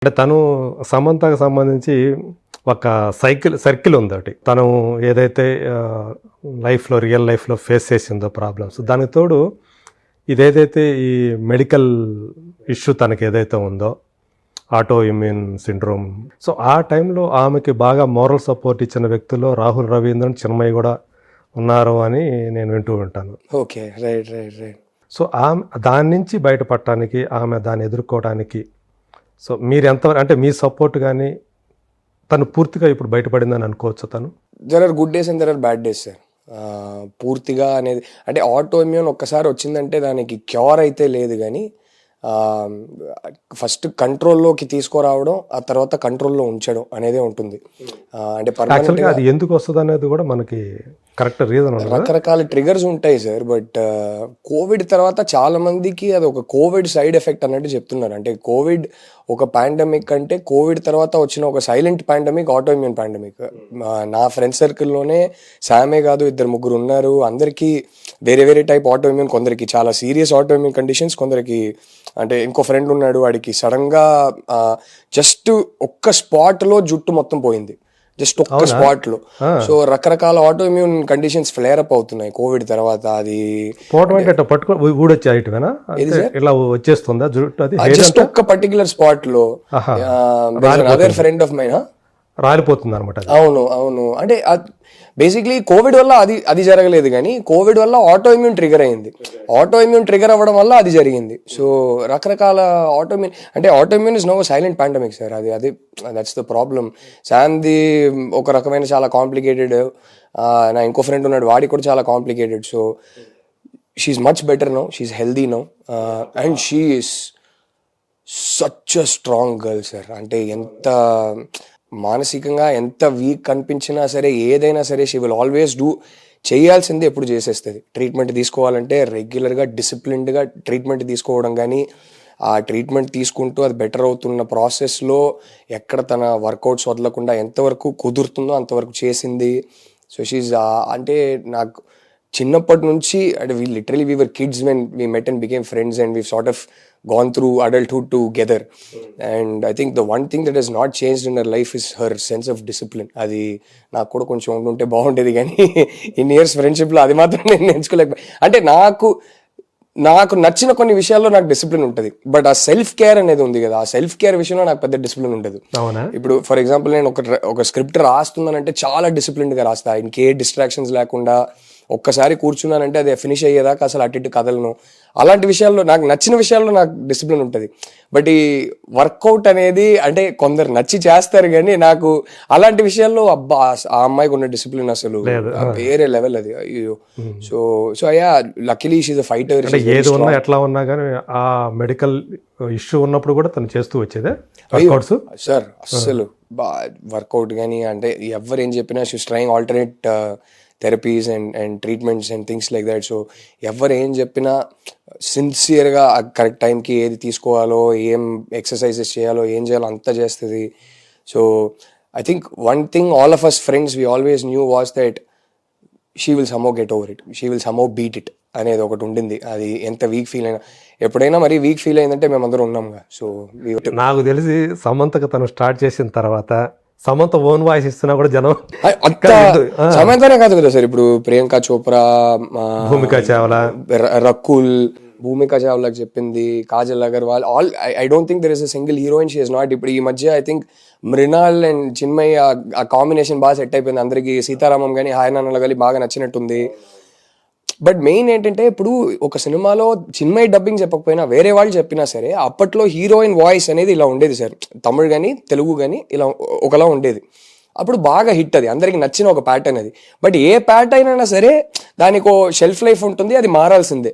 అంటే తను సమంతకు సంబంధించి ఒక సర్కిల్ ఉంది ఒకటి. తను ఏదైతే రియల్ లైఫ్లో ఫేస్ చేసిందో ప్రాబ్లమ్స్, దానికి తోడు ఇదేదైతే ఈ మెడికల్ ఇష్యూ తనకి ఏదైతే ఉందో ఆటో ఇమ్యూన్ సిండ్రోమ్, సో ఆ టైంలో ఆమెకి బాగా మోరల్ సపోర్ట్ ఇచ్చిన వ్యక్తుల్లో రాహుల్ రవీంద్రన్, చిన్మయి కూడా ఉన్నారు అని నేను వింటూ ఉంటాను. Okay, right right right. So ఆమె దాని నుంచి బయటపడటానికి, ఆమె దాన్ని ఎదుర్కోవడానికి సో మీరు ఎంతవరకు, అంటే మీ సపోర్ట్ కానీ తను పూర్తిగా ఇప్పుడు బయటపడిందని అనుకోవచ్చు? తను there are good days and there are bad days sir. పూర్తిగా అనేది అంటే ఆటో ఇమ్యూన్ ఒక్కసారి వచ్చిందంటే దానికి క్యూర్ అయితే లేదు, కానీ ఫస్ట్ కంట్రోల్లోకి తీసుకురావడం, ఆ తర్వాత కంట్రోల్లో ఉంచడం అనేది ఉంటుంది. అంటే యాక్చువల్గా అది ఎందుకు వస్తుంది అనేది కూడా మనకి కరెక్ట్ రీజన్ ఉంది. రకరకాల ట్రిగర్స్ ఉంటాయి సార్. బట్ కోవిడ్ తర్వాత చాలా మందికి అది ఒక కోవిడ్ సైడ్ ఎఫెక్ట్ అన్నట్టు చెప్తున్నారు. అంటే కోవిడ్ ఒక పాండమిక్ అంటే కోవిడ్ తర్వాత వచ్చిన ఒక silent pandemic auto immune pandemic. నా ఫ్రెండ్ సర్కిల్లోనే శామే కాదు, 2-3 ఉన్నారు. అందరికీ వేరే వేరే టైప్ ఆటో ఇమ్యూన్, కొందరికి చాలా సీరియస్ ఆటో ఇమ్యూన్ కండిషన్స్, కొందరికి అంటే ఇంకో ఫ్రెండ్ ఉన్నాడు, వాడికి సడన్గా జస్ట్ ఒక్క స్పాట్లో జుట్టు మొత్తం పోయింది, జస్ట్ ఒక్క స్పాట్ లో. సో రకరకాల auto immune conditions flare up అవుతున్నాయి కోవిడ్ తర్వాత. అది వచ్చేస్తుందా జస్ట్ ఒక్క పర్టికులర్ స్పాట్ లో. అదర్ ఫ్రెండ్ ఆఫ్ మైన్ రాలిపోతుంది అనమాట. అవును అవును. అంటే బేసిక్లీ కోవిడ్ వల్ల అది జరగలేదు, కానీ కోవిడ్ వల్ల ఆటో ఇమ్యూన్ ట్రిగర్ అయింది. ఆటో ఇమ్యూన్ ట్రిగర్ అవ్వడం వల్ల అది జరిగింది. సో రకరకాల ఆటో ఇమ్యూన్, అంటే auto immune is no silent pandemic sir. అది దట్స్ ద ప్రాబ్లమ్. శామ్ది ఒక రకమైన చాలా కాంప్లికేటెడ్, నా ఇంకో ఫ్రెండ్ ఉన్నాడు, వాడికి కూడా చాలా complicated. So she's much better now, she's healthy now, and she is such a strong girl sir. అంటే ఎంత మానసికంగా ఎంత వీక్ కనిపించినా సరే, ఏదైనా సరే, షీ విల్ ఆల్వేస్ డూ, చేయాల్సింది ఎప్పుడు చేసేస్తుంది. ట్రీట్మెంట్ తీసుకోవాలంటే రెగ్యులర్గా డిసిప్లిన్డ్గా ట్రీట్మెంట్ తీసుకోవడం, కానీ ఆ ట్రీట్మెంట్ తీసుకుంటూ అది బెటర్ అవుతున్న ప్రాసెస్లో ఎక్కడ తన వర్కౌట్స్ వదలకుండా ఎంతవరకు కుదురుతుందో అంతవరకు చేసింది. సో షీజ్ అంటే నాకు చిన్నప్పటి నుంచి, అంటే we were kids when we met and became friends, and we've sort of gone through adulthood together. And I think the one thing that has not changed in her life is her sense of discipline. అది నాకు కూడా కొంచెం ఉంటే బాగుండేది, కానీ in years ఫ్రెండ్షిప్లో అది మాత్రం నేను నేర్చుకోలేకపోయి. అంటే నాకు నచ్చిన కొన్ని విషయాల్లో నాకు డిసిప్లిన్ ఉంటుంది, బట్ ఆ సెల్ఫ్ కేర్ అనేది ఉంది కదా, ఆ సెల్ఫ్ కేర్ విషయంలో నాకు పెద్ద డిసిప్లిన్ ఉండదు. ఇప్పుడు ఫర్ ఎగ్జాంపుల్ నేను ఒక స్క్రిప్ట్ రాస్తున్నానంటే చాలా డిసిప్లిన్డ్గా రాస్తా, ఇంకే డిస్ట్రాక్షన్స్ లేకుండా. ఒక్కసారి కూర్చున్నానంటే అది ఫినిష్ అయ్యేదాకా అసలు అటు ఇటు కదలను. అలాంటి విషయాల్లో, నాకు నచ్చిన విషయాల్లో నాకు డిసిప్లిన్ ఉంటుంది. బట్ ఈ వర్కౌట్ అనేది అంటే కొందరు నచ్చి చేస్తారు, కానీ నాకు అలాంటి విషయాల్లో అబ్బా ఆ అమ్మాయికి ఉన్న డిసిప్లిన్ అసలు వేరే లెవెల్ అది. అయ్యో. సో అయ్యా luckily she is a fighter. ఏది ఉన్నా ఎట్లా ఉన్నా కానీ ఆ మెడికల్ ఇష్యూ ఉన్నప్పుడు కూడా తను చేస్తూ వచ్చేదే సార్. అస్సలు వర్కౌట్ కానీ, అంటే ఎవరు ఏం చెప్పినా she is trying alternate therapies and treatments and things like that. So ఎవరు ఏం చెప్పినా సిన్సియర్గా కరెక్ట్ టైంకి ఏది తీసుకోవాలో, ఏం ఎక్సర్సైజెస్ చేయాలో, ఏం చేయాలో అంతా చేస్తుంది. So I think one thing all of us friends we always knew was that she will somehow get over it, she will somehow beat it అనేది ఒకటి ఉండింది. అది ఎంత వీక్ ఫీల్ అయినా, ఎప్పుడైనా మరీ వీక్ ఫీల్ అయిందంటే మేమందరం ఉన్నాంగా. సో నాకు తెలిసి సమంతకు తను స్టార్ట్ చేసిన తర్వాత సమంత ఓన్ వాయిస్ ఇస్తున్నా కూడా జనం సమంతనే కాదు కదా సార్, ఇప్పుడు ప్రియాంక చోప్రా, భూమికా చావ్లా, రకుల్, భూమికా చావ్లాకి చెప్పింది, Kajal Aggarwal, all I don't think there is a single heroine she is not. ఇప్పుడు ఈ మధ్య I think Mrunal and Chinmayi ఆ కాంబినేషన్ బాగా సెట్ అయిపోయింది అందరికి. సీతారామం కానీ హాయ్ నాన్నలు కానీ బాగా నచ్చినట్టుంది. బట్ మెయిన్ ఏంటంటే, ఇప్పుడు ఒక సినిమాలో చిన్మయి డబ్బింగ్ చెప్పకపోయినా వేరే వాళ్ళు చెప్పినా సరే, అప్పట్లో హీరోయిన్ వాయిస్ అనేది ఇలా ఉండేది సార్. తమిళ్ కానీ తెలుగు కానీ ఇలా ఒకలా ఉండేది. అప్పుడు బాగా హిట్, అది అందరికి నచ్చిన ఒక ప్యాటర్న్ అది. బట్ ఏ ప్యాటర్న్ అయినా సరే దానికి షెల్ఫ్ లైఫ్ ఉంటుంది, అది మారాల్సిందే.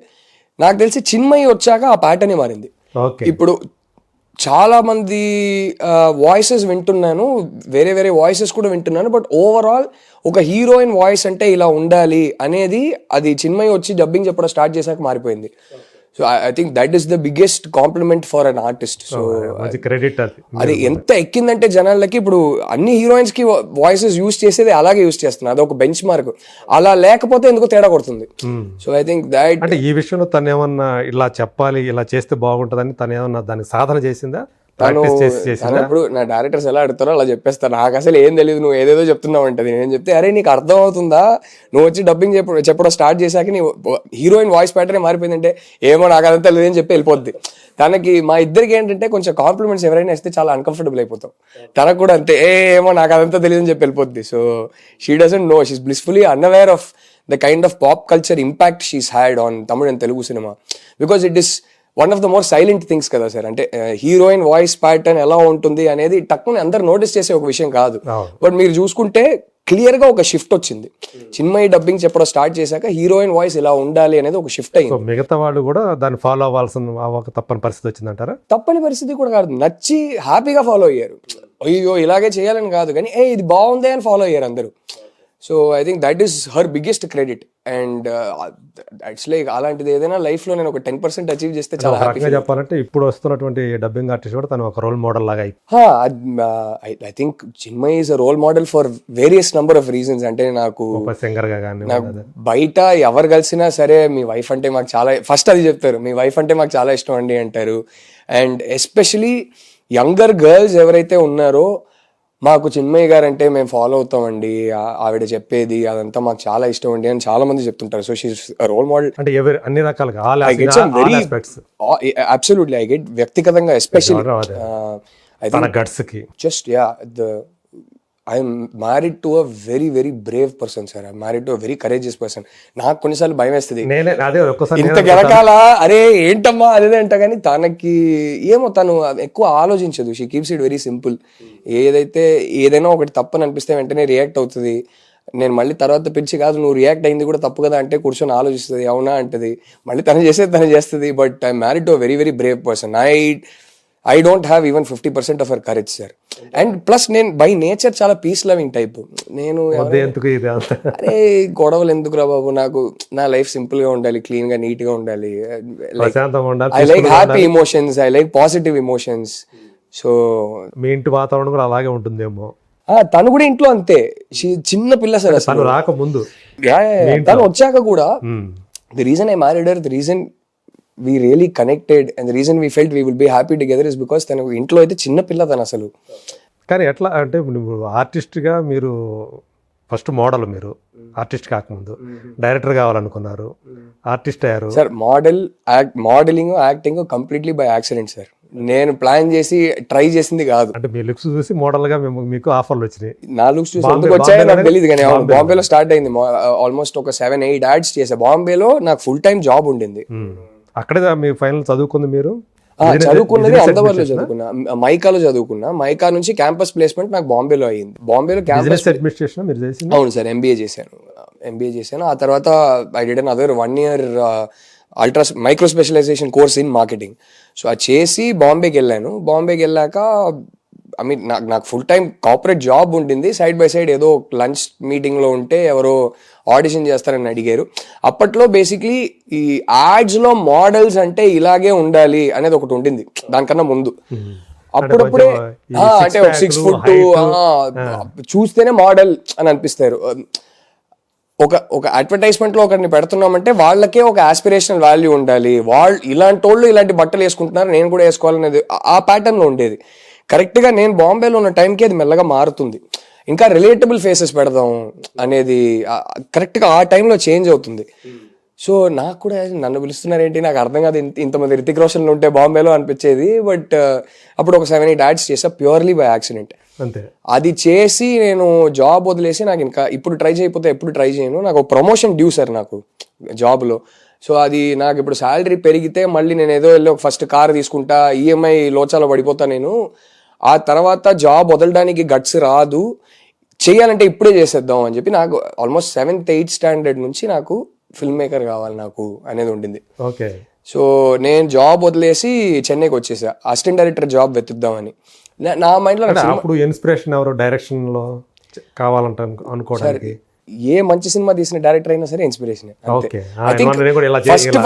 నాకు తెలిసి చిన్మయి వచ్చాక ఆ ప్యాటర్నే మారింది. ఇప్పుడు చాలా మంది వాయిసెస్ వింటున్నాను, వేరే వేరే వాయిసెస్ కూడా వింటున్నాను, బట్ ఓవరాల్ ఒక హీరోయిన్ వాయిస్ అంటే ఇలా ఉండాలి అనేది అది చిన్మయి వచ్చి డబ్బింగ్ చెప్పడం స్టార్ట్ చేశాక మారిపోయింది. So I think that is the biggest compliment for an artist. So credit అది ఎంత ఎక్కిందంటే జనాలకి, ఇప్పుడు అన్ని హీరోయిన్స్ కి వాయిసెస్ యూజ్ చేసేది అలాగే యూజ్ చేస్తున్నారు, అది ఒక బెంచ్ మార్క్. అలా లేకపోతే ఎందుకో తేడా కొడుతుంది. సో ఐ థింక్ దట్ అంటే ఈ విషయంలో తను ఏమన్నా ఇలా చెప్పాలి, ఇలా చేస్తే బాగుంటుందని తను ఏమన్నా దానికి సాధన చేసిందా? ప్రాక్టీస్ చేసి తను ఇప్పుడు నా డైరెక్టర్స్ ఎలా అడుగుతారో అలా చెప్పేస్తారు. నాకు అసలు ఏం తెలియదు, నువ్వు ఏదేదో చెప్తున్నావు అంటది. నేను చెప్తే అరే నీకు అర్థం అవుతుందా, నువ్వు వచ్చి డబ్బింగ్ చెప్పడం స్టార్ట్ చేశాక నీ హీరోయిన్ వాయిస్ ప్యాటర్న్ మారిపోయిందంటే ఏమో నాకు అదంతా లేదని చెప్పి వెళ్ళిపోద్ది. తనకి మా ఇద్దరికి ఏంటంటే కొంచెం కాంప్లిమెంట్స్ ఎవరైనా ఇస్తే చాలా అన్కంఫర్టబుల్ అయిపోతాం. తనకు కూడా అంతే, ఏమో నాకు అదంతా తెలియదు అని చెప్పి వెళ్ళిపోద్ది. So she doesn't know, she's blissfully unaware of the kind of pop culture impact she's had on Tamil and Telugu cinema. Because it is one of the more silent things కదా సార్. అంటే హీరోయిన్ వాయిస్ ప్యాటర్న్ ఎలా ఉంటుంది అనేది టక్కుని అందరు notice చేసే ఒక విషయం కాదు. బట్ మీరు చూసుకుంటే క్లియర్ గా ఒక షిఫ్ట్ వచ్చింది. చిన్మయి డబ్బింగ్ చెప్పడం స్టార్ట్ చేశాక హీరోయిన్ వాయిస్ ఇలా ఉండాలి అనేది ఒక షిఫ్ట్ అయింది. మిగతా వాళ్ళు కూడా దాన్ని ఫాలో అవ్వాల్సిన తప్పని పరిస్థితి వచ్చిందంటారా? తప్పని పరిస్థితి కూడా కాదు, నచ్చి హ్యాపీగా ఫాలో అయ్యారు. అయ్యో ఇలాగే చేయాలని కాదు కానీ ఇది బాగుంది అని ఫాలో అయ్యారు అందరూ. So I think that is her biggest credit. And it's like అలాంటిది ఏదైనా లైఫ్ లో నేను ఒక 10% అచీవ్ చేస్తే చాలా హ్యాపీగా చెప్పాలంటే ఇప్పుడు వస్తున్నటువంటి డబ్బింగ్ ఆర్టిస్ట్ కూడా తను ఒక రోల్ మోడల్ లాగా. I think Chinmayi is a role model for various number of reasons. అంటే నాకు సింగర్ గా కానీ బయట ఎవరు కలిసినా సరే మీ వైఫ్ అంటే మాకు చాలా, ఫస్ట్ అది చెప్తారు, మీ వైఫ్ అంటే మాకు చాలా ఇష్టం అండి అంటారు. అండ్ ఎస్పెషలీ యంగర్ గర్ల్స్ ఎవరైతే ఉన్నారో మాకు చిన్మయి గారు అంటే మేము ఫాలో అవుతామండి, ఆవిడ చెప్పేది అదంతా మాకు చాలా ఇష్టం అండి అని చాలా మంది చెప్తుంటారు. So she's role model. అంటే అన్ని రకాలుగా అబ్సల్యూట్లీ ఐ గెట్ వ్యక్తిగతంగా especially just I'm married to a very very brave person sir. I'm married to a very courageous person. నాకు కొన్నిసార్లు భయం వేస్తుంది ఇంత గెలకాల, అరే ఏంటమ్మా అదే అంట. కానీ తనకి ఏమో తను ఎక్కువ ఆలోచించదు. She keeps it very simple. ఏదైనా ఒకటి తప్పని అనిపిస్తే వెంటనే రియాక్ట్ అవుతుంది. నేను మళ్ళీ తర్వాత పిలిచి కాదు నువ్వు రియాక్ట్ అయింది కూడా తప్పు కదా అంటే కూర్చొని ఆలోచిస్తుంది, అవునా అంటది, మళ్ళీ తను చేస్తుంది. But I'm married to a very very brave person. I don't have even 50% of her courage, sir. And plus నేను బై నేచర్ చాలా పీస్ లవింగ్ టైప్. నేను అరే గొడవలు ఎందుకు రా బాబు, నాకు నా లైఫ్ సింపుల్ గా ఉండాలి, క్లీన్ గా నీట్ గా ఉండాలి. I like happy emotions, I like positive emotions. So మీ ఇంటి వాతావరణం కూడా అలాగే ఉంటుందేమో. తను కూడా ఇంట్లో అంతే, చిన్న పిల్ల సార్. అసలు రాకముందు తను వచ్చాక కూడా the reason I married her, the reason we really connected and the reason we felt we will be happy together is because తన ఇంట్లో అయితే చిన్న పిల్ల తను అసలు. కానీ ఎట్లా అంటే ఆర్టిస్ట్గా మీరు ఫస్ట్ మోడల్, మీరు ఆర్టిస్ట్ కాకముందు డైరెక్టర్ కావాలనుకున్నారు, ఆర్టిస్ట్ అయ్యారు sir. Modelling acting completely by accident sir. నేను ప్లాన్ చేసి ట్రై చేసింది కాదు. అంటే మీ లుక్స్ చూసి మోడల్ గా మీకు ఆఫర్లు వచ్చినాయి. నా లుక్స్ చూసి ఎందుకు వచ్చాయో నాకు తెలియదు కానీ బాంబేలో స్టార్ట్ అయింది. ఆల్మోస్ట్ ఒక 7-8 యాడ్స్ చేసా. బాంబేలో నాకు ఫుల్ టైం జాబ్ ఉండింది. అక్కడే మీ ఫైనల్ చదువుకుంది మీరు? చదువుకున్నది అహ్మదాబాద్ లో చదువుకున్నా, మైకాలో చదువుకున్నా. మైకా నుంచి క్యాంపస్ ప్లేస్మెంట్ నాకు బాంబేలో అయింది. బాంబేలో క్యాంపస్ అడ్మినిస్ట్రేషన్ మీరు చేసింది? అవును సార్, ఎంబీఏ చేశాను. ఆ తర్వాత I did another 1 year micro specialization course in marketing. So అది చేసి బాంబేకి వెళ్ళాను. బాంబేకి వెళ్ళాక ఐ మీన్ నాకు ఫుల్ టైం కార్పొరేట్ జాబ్ ఉంటుంది. సైడ్ బై సైడ్ ఏదో లంచ్ మీటింగ్ లో ఉంటే ఎవరో ఆడిషన్ చేస్తారని అడిగారు. అప్పట్లో బేసిక్లీ ఈ యాడ్స్ లో మోడల్స్ అంటే ఇలాగే ఉండాలి అనేది ఒకటి ఉండింది దానికన్నా ముందు. అప్పుడప్పుడే అంటే 6 foot చూస్తేనే మోడల్ అని అనిపిస్తారు. ఒక అడ్వర్టైజ్మెంట్ లో ఒకరిని పెడుతున్నామంటే వాళ్ళకే ఒక ఆస్పిరేషనల్ వాల్యూ ఉండాలి. వాళ్ళు ఇలాంటి వాళ్ళు ఇలాంటి బట్టలు వేసుకుంటున్నారు, నేను కూడా వేసుకోవాలనేది ఆ ప్యాటర్న్ లో ఉండేది. కరెక్ట్ గా నేను బాంబేలో ఉన్న టైంకి అది మెల్లగా మారుతుంది. ఇంకా రిలేటబుల్ ఫేసెస్ పెడదాం అనేది కరెక్ట్ గా ఆ టైంలో చేంజ్ అవుతుంది. సో నాకు కూడా నన్ను పిలుస్తున్నారేంటి నాకు అర్థం కాదు, ఇంతమంది రితిక్ రోషన్లు ఉంటే బాంబేలో అనిపించేది. బట్ అప్పుడు ఒక 7-8 యాడ్స్ చేసా ప్యూర్లీ బై యాక్సిడెంట్. అది చేసి నేను జాబ్ వదిలేసి నాకు ఇంకా ఇప్పుడు ట్రై చేయకపోతే ఎప్పుడు ట్రై చేయను. నాకు ఒక ప్రమోషన్ డ్యూ సార్ నాకు జాబ్లో. సో అది నాకు ఇప్పుడు శాలరీ పెరిగితే మళ్ళీ నేను ఏదో వెళ్ళి ఒక ఫస్ట్ కార్ తీసుకుంటా, ఈఎంఐ లోచాలో పడిపోతా నేను. ఆ తర్వాత జాబ్ వదలడానికి గట్స్ రాదు, చేయాలంటే ఇప్పుడే చేసేద్దాం అని చెప్పి నాకు ఆల్మోస్ట్ 7th 8th స్టాండర్డ్ నుంచి నాకు ఫిల్మ్ మేకర్ కావాలి నాకు అనేది ఉండింది. ఓకే. సో నేను జాబ్ వదిలేసి చెన్నైకి వచ్చేసా అసిస్టెంట్ డైరెక్టర్ జాబ్ వెతుద్దామని. నా మైండ్ లో అప్పుడు ఇన్స్పిరేషన్ ఎవరు డైరెక్షన్ లో కావాలంట అనుకోవడానికి? ఏ మంచి సినిమా తీసిన డైరెక్టర్ అయినా సరే ఇన్స్పిరేషన్.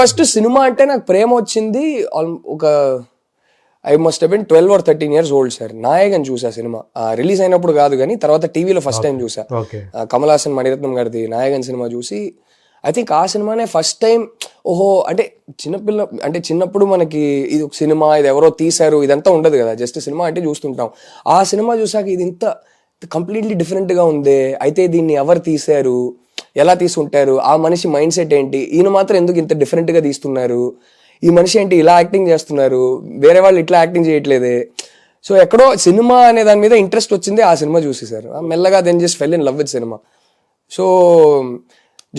ఫస్ట్ సినిమా అంటే నాకు ప్రేమ వచ్చింది ఒక I must have been 12 or 13 years old sir. Nayagan చూసా సినిమా, రిలీజ్ అయినప్పుడు కాదు కానీ తర్వాత టీవీలో ఫస్ట్ టైం చూసా. కమల్ హాసన్ మణిరత్నం గారిది నాయగన్ సినిమా చూసి ఐ థింక్ ఆ సినిమానే ఫస్ట్ టైం ఓహో అంటే చిన్నప్పుడు మనకి ఇది ఒక సినిమా, ఇది ఎవరో తీశారు ఇదంతా ఉండదు కదా, జస్ట్ సినిమా అంటే చూస్తుంటాం. ఆ సినిమా చూసాక ఇది ఇంత కంప్లీట్లీ డిఫరెంట్గా ఉంది, అయితే దీన్ని ఎవరు తీశారు, ఎలా తీసుకుంటారు, ఆ మనిషి మైండ్ సెట్ ఏంటి, ఈయన మాత్రం ఎందుకు ఇంత డిఫరెంట్గా తీస్తున్నారు, ఈ మనిషి ఏంటి ఇలా యాక్టింగ్ చేస్తున్నారు, వేరే వాళ్ళు ఇట్లా యాక్టింగ్ చేయట్లేదే. సో ఎక్కడో సినిమా అనే దాని మీద ఇంట్రెస్ట్ వచ్చింది ఆ సినిమా చూసి సార్. మెల్లగా then just fell in love with cinema. So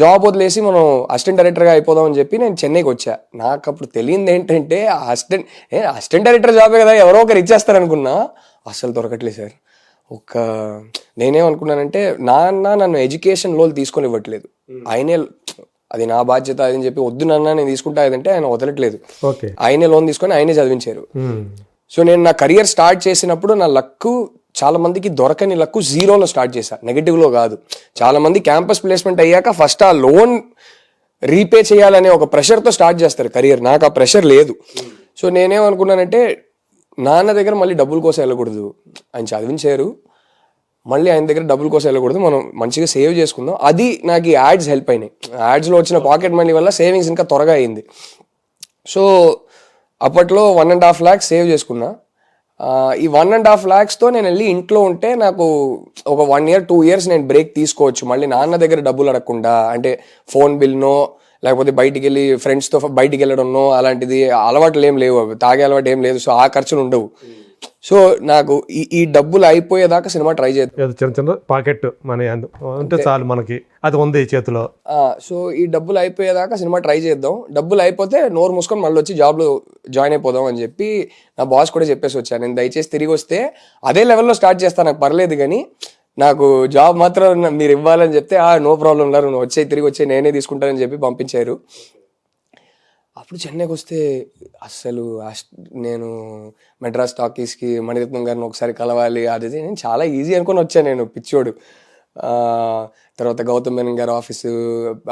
job వదిలేసి మనం అసిస్టెంట్ డైరెక్టర్గా అయిపోదాం అని చెప్పి నేను చెన్నైకి వచ్చా. నాకు అప్పుడు తెలియదు ఏంటంటే అసిస్టెంట్ డైరెక్టర్ జాబే కదా ఎవరో ఒకరు ఇచ్చేస్తారనుకున్నా, అస్సలు దొరకట్లేదు సార్. నేనేమనుకున్నానంటే నాన్న నన్ను ఎడ్యుకేషన్ లోన్ తీసుకొని ఇవ్వట్లేదు, ఆయనే అది నా బాధ్యత అని చెప్పి వద్దు నాన్న నేను తీసుకుంటా ఏదంటే ఆయన వదలట్లేదు, ఆయనే లోన్ తీసుకొని ఆయనే చదివించారు. సో నేను నా కెరియర్ స్టార్ట్ చేసినప్పుడు నా లక్కు చాలా మందికి దొరకని లక్కు జీరోలో స్టార్ట్ చేశా, నెగిటివ్లో కాదు. చాలా మంది క్యాంపస్ ప్లేస్మెంట్ అయ్యాక ఫస్ట్ ఆ లోన్ రీపే చేయాలనే ఒక ప్రెషర్తో స్టార్ట్ చేస్తారు కెరియర్. నాకు ఆ ప్రెషర్ లేదు. సో నేనేమనుకున్నానంటే నాన్న దగ్గర మళ్ళీ డబ్బుల కోసం వెళ్ళకూడదు, ఆయన చదివించారు, మళ్ళీ ఆయన దగ్గర డబ్బుల కోసం వెళ్ళకూడదు, మనం మంచిగా సేవ్ చేసుకుందాం. అది నాకు ఈ యాడ్స్ హెల్ప్ అయినాయి. యాడ్స్లో వచ్చిన పాకెట్ మనీ వల్ల సేవింగ్స్ ఇంకా త్వరగా అయింది. సో అప్పట్లో 1.5 lakhs సేవ్ చేసుకున్నా. ఈ 1.5 lakhsతో నేను వెళ్ళి ఇంట్లో ఉంటే నాకు ఒక 1 year 2 years నేను బ్రేక్ తీసుకోవచ్చు, మళ్ళీ నాన్న దగ్గర డబ్బులు అడగకుండా. అంటే ఫోన్ బిల్నో లేకపోతే బయటికి వెళ్ళి ఫ్రెండ్స్తో బయటికి వెళ్ళడంనో అలాంటిది అలవాట్లు ఏం లేవు, తాగే అలవాటు ఏం లేదు. సో ఆ ఖర్చులు ఉండవు. సో నాకు ఈ డబ్బులు అయిపోయేదాకా సినిమా ట్రై చేద్దాం, చిన్న చిన్న పాకెట్ మనీ అంటే చాలు మనకి, అది ఉంది చేతిలో. సో ఈ డబ్బులు అయిపోయేదాకా సినిమా ట్రై చేద్దాం, డబ్బులు అయిపోతే నోరు మూసుకొని మళ్ళీ వచ్చి జాబ్లో జాయిన్ అయిపోదాం అని చెప్పి నా బాస్ కూడా చెప్పేసి వచ్చాను. నేను దయచేసి తిరిగి వస్తే అదే లెవెల్లో స్టార్ట్ చేస్తాను, నాకు పర్లేదు, కానీ నాకు జాబ్ మాత్రం మీరు ఇవ్వాలని చెప్తే నో ప్రాబ్లం లేదు, నువ్వు తిరిగి వచ్చే నేనే తీసుకుంటానని చెప్పి పంపించారు. అప్పుడు చెన్నైకి వస్తే అస్సలు నేను మెడ్రాస్ టాకీస్కి మణిరత్నం గారిని ఒకసారి కలవాలి, అది నేను చాలా ఈజీ అనుకుని వచ్చాను, నేను పిచ్చోడు. తర్వాత గౌతమ్ మేనన్ గారి ఆఫీసు,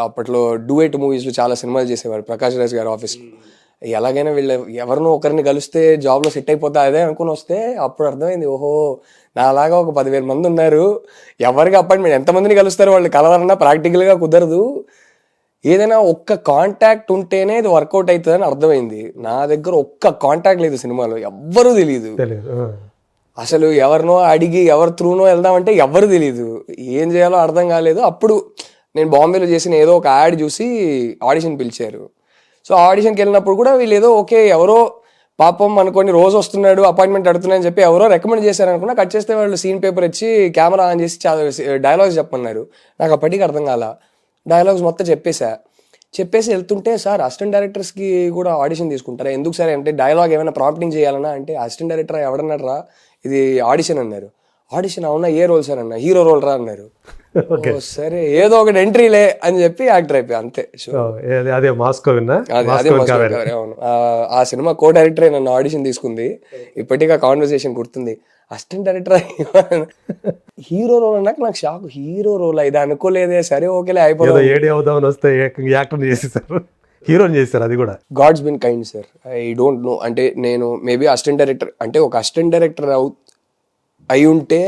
అప్పట్లో డూయట్ మూవీస్లో చాలా సినిమాలు చేసేవారు, ప్రకాష్ రాజ్ గారి ఆఫీస్. ఎలాగైనా ఎవరినో ఒకరిని కలిస్తే జాబ్లో సెట్ అయిపోతా అదే అనుకుని వస్తే అప్పుడు అర్థమైంది, ఓహో నాలాగా ఒక 10,000 మంది ఉన్నారు, ఎవరికి అపాయింట్మెంట్ ఎంతమందిని కలుస్తారు, వాళ్ళు కలవాలన్నా ప్రాక్టికల్గా కుదరదు, ఏదైనా ఒక్క కాంటాక్ట్ ఉంటేనే ఇది వర్కౌట్ అవుతుందని అర్థమైంది. నా దగ్గర ఒక్క కాంటాక్ట్ లేదు సినిమాలో, ఎవ్వరూ తెలియదు అసలు, ఎవరినో అడిగి ఎవరి త్రూనో వెళ్దామంటే ఎవ్వరు తెలియదు, ఏం చేయాలో అర్థం కాలేదు. అప్పుడు నేను బాంబేలో చేసిన ఏదో ఒక యాడ్ చూసి ఆడిషన్ పిలిచారు. సో ఆడిషన్కి వెళ్ళినప్పుడు కూడా వీళ్ళు ఏదో ఓకే ఎవరో పాపం అనుకోని రోజు వస్తున్నాడు అపాయింట్మెంట్ అడుగుతున్నాయని చెప్పి ఎవరో రికమెండ్ చేశారు అనుకున్నా. కట్ చేస్తే వాళ్ళు సీన్ పేపర్ ఇచ్చి కెమెరా ఆన్ చేసి డైలాగ్స్ చెప్పమన్నారు. నాకు అప్పటికి అర్థం కాల, డైలాగ్స్ మొత్తం చెప్పేసి వెళ్తుంటే, సార్ అసిస్టెంట్ డైరెక్టర్స్కి కూడా ఆడిషన్ తీసుకుంటారా, ఎందుకు సార్ అంటే డైలాగ్ ఏమైనా ప్రాంప్టింగ్ చేయాలన్నా అంటే అసిస్టెంట్ డైరెక్టర్ ఎవడన్నారు రా, ఇది ఆడిషన్ అన్నారు. ఆడిషన్ అవునా, ఏ రోల్ సార్ అన్న, హీరో రోల్ రా అన్నారు. సరే ఏదో ఒకటి ఎంట్రీలే అని చెప్పి యాక్టర్ అయిపోయా అంతే. అదే మాస్కో అవును, ఆ సినిమా కో డైరెక్టరే నన్ను ఆడిషన్ తీసుకుంది, ఇప్పటికీ ఆ కాన్వర్సేషన్ గుర్తుంది. అసిస్టెంట్ డైరెక్టర్ హీరో రోల్ అన్నాక నాకు షాక్, హీరో రోల్ ఇది అనుకోలేదే, సరే ఓకేలే అయిపోయింది, ఏడి అవుదామని వస్తే యాక్టర్ చేసేసారు, హీరోని చేస్తారు. అది కూడా God's been kind sir. I don't know, అంటే నేను మేబీ అసిస్టెంట్ డైరెక్టర్ అంటే ఒక అసిస్టెంట్ డైరెక్టర్ అయి ఉంటే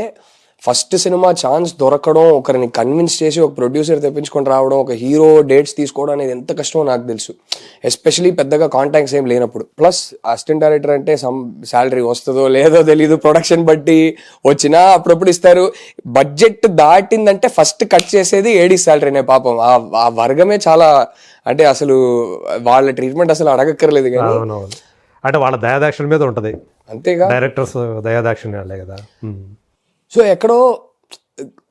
ఫస్ట్ సినిమా ఛాన్స్ దొరకడం, ఒకరిని కన్విన్స్ చేసి ఒక ప్రొడ్యూసర్ తెప్పించుకొని రావడం, ఒక హీరో డేట్స్ తీసుకోవడం అనేది ఎంత కష్టమో నాకు తెలుసు, ఎస్పెషలీ పెద్దగా కాంటాక్ట్స్ ఏం లేనప్పుడు. ప్లస్ అసిస్టెంట్ డైరెక్టర్ అంటే సమ్ శాలరీ వస్తుందో లేదో తెలీదు, ప్రొడక్షన్ బట్టి వచ్చినా అప్పుడప్పుడు ఇస్తారు, బడ్జెట్ దాటిందంటే ఫస్ట్ కట్ చేసేది ఏడీ శాలరీనే. పాపం ఆ వర్గమే చాలా, అంటే అసలు వాళ్ళ ట్రీట్మెంట్ అసలు అడగక్కర్లేదు కానీ అంటే వాళ్ళ దయాదాక్షిణ మీద ఉంటది, అంతేగా డైరెక్టర్స్ దయాదాక్షిణ వాళ్ళే కదా. సో ఎక్కడో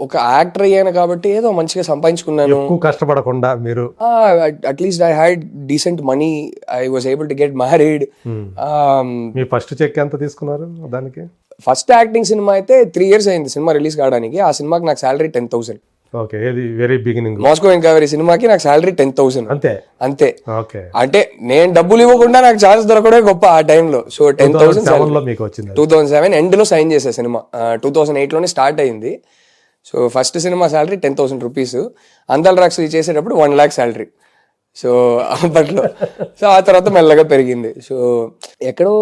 ఒక యాక్టర్ అయ్యాను కాబట్టి ఏదో మంచిగా సంపాదించుకున్నాను, ఎక్కువ కష్టపడకుండా మీరు. At least I had decent money, I was able to get married. మీ ఫస్ట్ చెక్ ఎంత తీసుకున్నారు దానికి? ఫస్ట్ యాక్టింగ్ సినిమా అయితే 3 years అయింది సినిమా రిలీజ్ కావడానికి. ఆ సినిమాకి నాకు శాలరీ 10,000. ఓకే, ఇది వెరీ బిగినింగ్. మాస్కో ఎంక్వైరీ సినిమాకి నాకు శాలరీ 10,000 అంతే. ఓకే, అంటే నేను డబ్బులు ఇవ్వకుండా నాకు ఛాన్స్ దొరకడే గొప్ప ఆ టైంలో. సో 10,000 2007 ఎండ్ లో సైన్ చేసే సినిమా, 2008 లోనే స్టార్ట్ అయింది. So first cinema salary 10,000 rupees. అందల్ రాక్స్ చేసేటప్పుడు 1 lakh శాలరీ. సో అప్పట్లో. సో ఆ తర్వాత మెల్లగా పెరిగింది. సో ఎక్కడో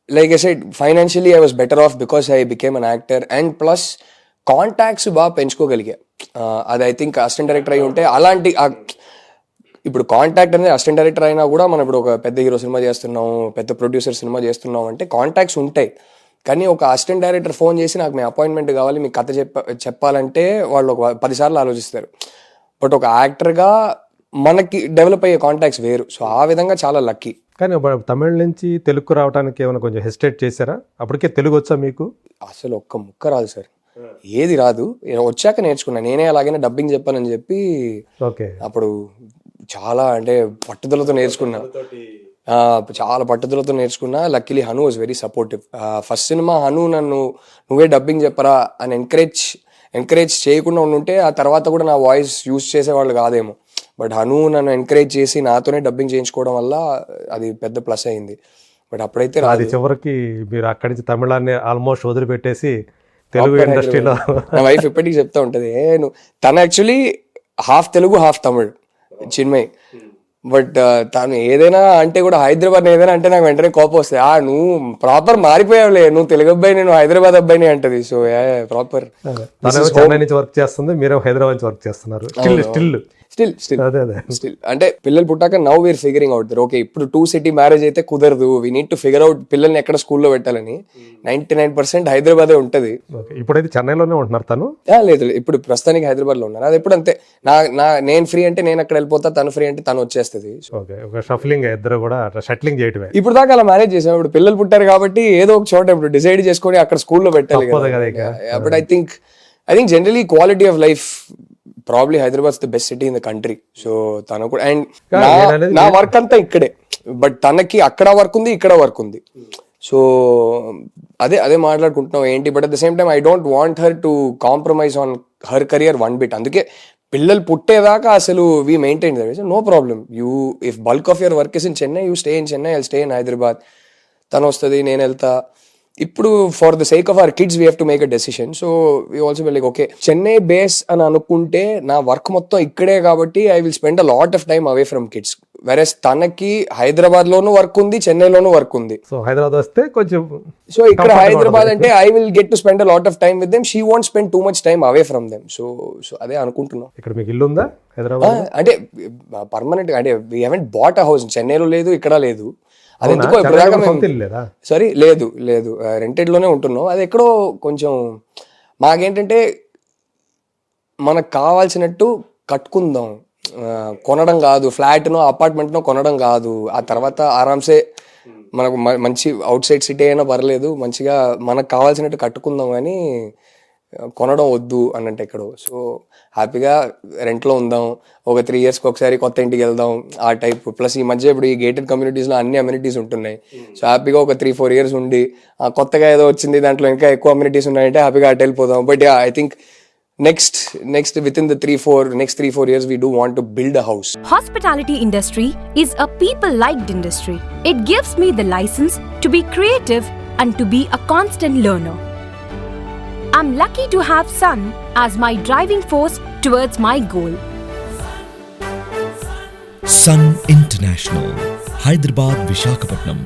like I said financially I was better off because I became an actor, and plus contacts బాగా పెంచుకోగలిగా. అది ఐ థింక్ అసిస్టెంట్ డైరెక్టర్ అయి ఉంటే అలాంటి ఇప్పుడు కాంటాక్ట్ అనేది అసిస్టెంట్ డైరెక్టర్ అయినా కూడా మనం ఇప్పుడు ఒక పెద్ద హీరో సినిమా చేస్తున్నాం, పెద్ద ప్రొడ్యూసర్ సినిమా చేస్తున్నాం అంటే కాంటాక్ట్స్ ఉంటాయి. కానీ ఒక అసిస్టెంట్ డైరెక్టర్ ఫోన్ చేసి నాకు మీ అపాయింట్మెంట్ కావాలి, మీ కథ చెప్పాలంటే వాళ్ళు ఒక 10 సార్లు ఆలోచిస్తారు. బట్ ఒక యాక్టర్గా మనకి డెవలప్ అయ్యే కాంటాక్ట్స్ వేరు. సో ఆ విధంగా చాలా లక్కీ. కానీ తమిళ నుంచి తెలుగు రావడానికి ఏమైనా కొంచెం హెసిటేట్ చేశారా? అప్పటికే తెలుగు వచ్చా మీకు? అసలు ఒక్క ముక్క రాదు సార్, ఏది రాదు. వచ్చాక నేర్చుకున్నా. నేనే అలాగనే డబ్బింగ్ చెప్పానని చెప్పి ఓకే. అప్పుడు చాలా అంటే పట్టుదలతో నేర్చుకున్నా, చాలా పట్టుదలతో నేర్చుకున్నా. Luckily Hanu was very supportive. First cinema Hanu నన్ను నువ్వే డబ్బింగ్ చెప్పరా అని ఎంకరేజ్ చేయకుండా ఉండుంటే ఆ తర్వాత కూడా నా వాయిస్ యూజ్ చేసేవాళ్ళు కాదేమో. బట్ హను నన్ను ఎంకరేజ్ చేసి నాతోనే డబ్బింగ్ చేయించుకోవడం వల్ల అది పెద్ద ప్లస్ అయింది. బట్ అప్పుడైతే అది చివరికి మీరు అక్కడి నుంచి తమిళాన్ని ఆల్మోస్ట్ వదిలిపెట్టేసి తెలుగు ఇండస్ట్రీలో. నా వైఫ్ ఎప్పటికీ చెప్తా ఉంటది, తను actually half Telugu half Tamil Chinmay. But తను ఏదైనా అంటే కూడా హైదరాబాద్ ఏదైనా అంటే నాకు వెంటనే కోపం వస్తాయి. నువ్వు ప్రాపర్ మారిపోయావులే, నువ్వు తెలుగు అబ్బాయి, నేను హైదరాబాద్ అబ్బాయిని అంటది. సో ప్రాపర్ చెన్నై నుంచి వర్క్ చేస్తుంది, మీరేమో హైదరాబాద్ నుంచి వర్క్ చేస్తున్నారు. స్టిల్ అంటే పిల్లలు పుట్టాక now we're figuring out there. Okay, ఇప్పుడు 2 సిటీ మ్యారేజ్ అయితే కుదరదు, we need to figure out పిల్లల్ని ఎక్కడ స్కూల్లో పెట్టాలని. 99% హైదరాబాదే ఉంటది. ఇప్పుడైతే చెన్నైలోనే ఉంటున్నారు తను? లేదు, ఇప్పుడు ప్రస్తుతానికి హైదరాబాద్ లో ఉన్నారు. అది ఎప్పుడు అంతే, నేను ఫ్రీ అంటే నేను అక్కడ వెళ్ళిపోతా, తను ఫ్రీ అంటే తను వచ్చేస్తుంది. ఇద్దరు కూడా షట్లింగ్ చేయటమే. ఇప్పుడు దాకా అలా మ్యారేజ్ చేసాం. ఇప్పుడు పిల్లలు పుట్టారు కాబట్టి ఏదో ఒక చోట ఇప్పుడు డిసైడ్ చేసుకొని అక్కడ స్కూల్లో పెట్టాలి. But I think generally quality of life probably Hyderabad the best city in the country. So తను కూడా, అండ్ నా వర్క్ అంతా ఇక్కడే, బట్ తనకి అక్కడ వర్క్ ఉంది, ఇక్కడ వర్క్ ఉంది. సో అదే మాట్లాడుకుంటున్నాం ఏంటి. But at the same time I don't want her to compromise on her career one bit. అందుకే పిల్లలు పుట్టేదాకా అసలు we maintain that. No problem, you if bulk of your work is in Chennai, you stay in Chennai, I stay in Hyderabad. తను వస్తుంది, నేను వెళ్తా. ఇప్పుడు for the sake of our kids we have to make a decision. So we also like okay, Chennai base అని అనుకుంటే నా work మొత్తం ఇక్కడే కాబట్టి I will spend a lot of time away from kids. వెరస్ తనకి హైదరాబాద్ లోనూ వర్క్ ఉంది, చెన్నైలోనూ వర్క్ ఉంది. సో హైదరాబాద్ వస్తే కొంచెం, సో ఇక్కడ హైదరాబాద్ అంటే I will get to spend a lot of time with them. She won't spend too much time away from them. So అదే అనుకుంటున్నాం. ఇక్కడ మీకు ఇల్లు ఉందా హైదరాబాద్? అంటే పర్మనెంట్ అంటే we haven't bought a house. చెన్నైలో లేదు, ఇక్కడ లేదు. అది ఎందుకో సారీ లేదు రెంటెడ్ లోనే ఉంటున్నాం. అది ఎక్కడో కొంచెం మాకేంటంటే మనకు కావాల్సినట్టు కట్టుకుందాం, కొనడం కాదు. ఫ్లాట్నో అపార్ట్మెంట్నో కొనడం కాదు. ఆ తర్వాత ఆరామ్సే మనకు మంచి అవుట్ సైడ్ సిటీ అయినా పర్లేదు, మంచిగా మనకు కావాల్సినట్టు కట్టుకుందాం అని కొనడం వద్దు అన్నట్టు ఎక్కడో. సో హ్యాపీగా రెంట్లో ఉందాం, ఒక 3 years ఒకసారి కొత్త ఇంటికి వెళ్దాం, ఆ టైప్. ప్లస్ ఈ మధ్య ఇప్పుడు ఈ గేటెడ్ కమ్యూనిటీస్లో అన్ని అమ్యూనిటీస్ ఉంటున్నాయి. సో హ్యాపీగా ఒక 3-4 years ఉండి కొత్తగా ఏదో వచ్చింది దాంట్లో ఇంకా ఎక్కువ అమ్యూనిటీస్ ఉన్నాయంటే హ్యాపీగా అటు వెళ్ళిపోదాం. But I think next within the 3-4 years we do want to build a house. Hospitality industry is a people liked industry. It gives me the license to be creative and to be a constant learner. I'm lucky to have Sun as my driving force towards my goal. Sun International, Hyderabad, Visakhapatnam.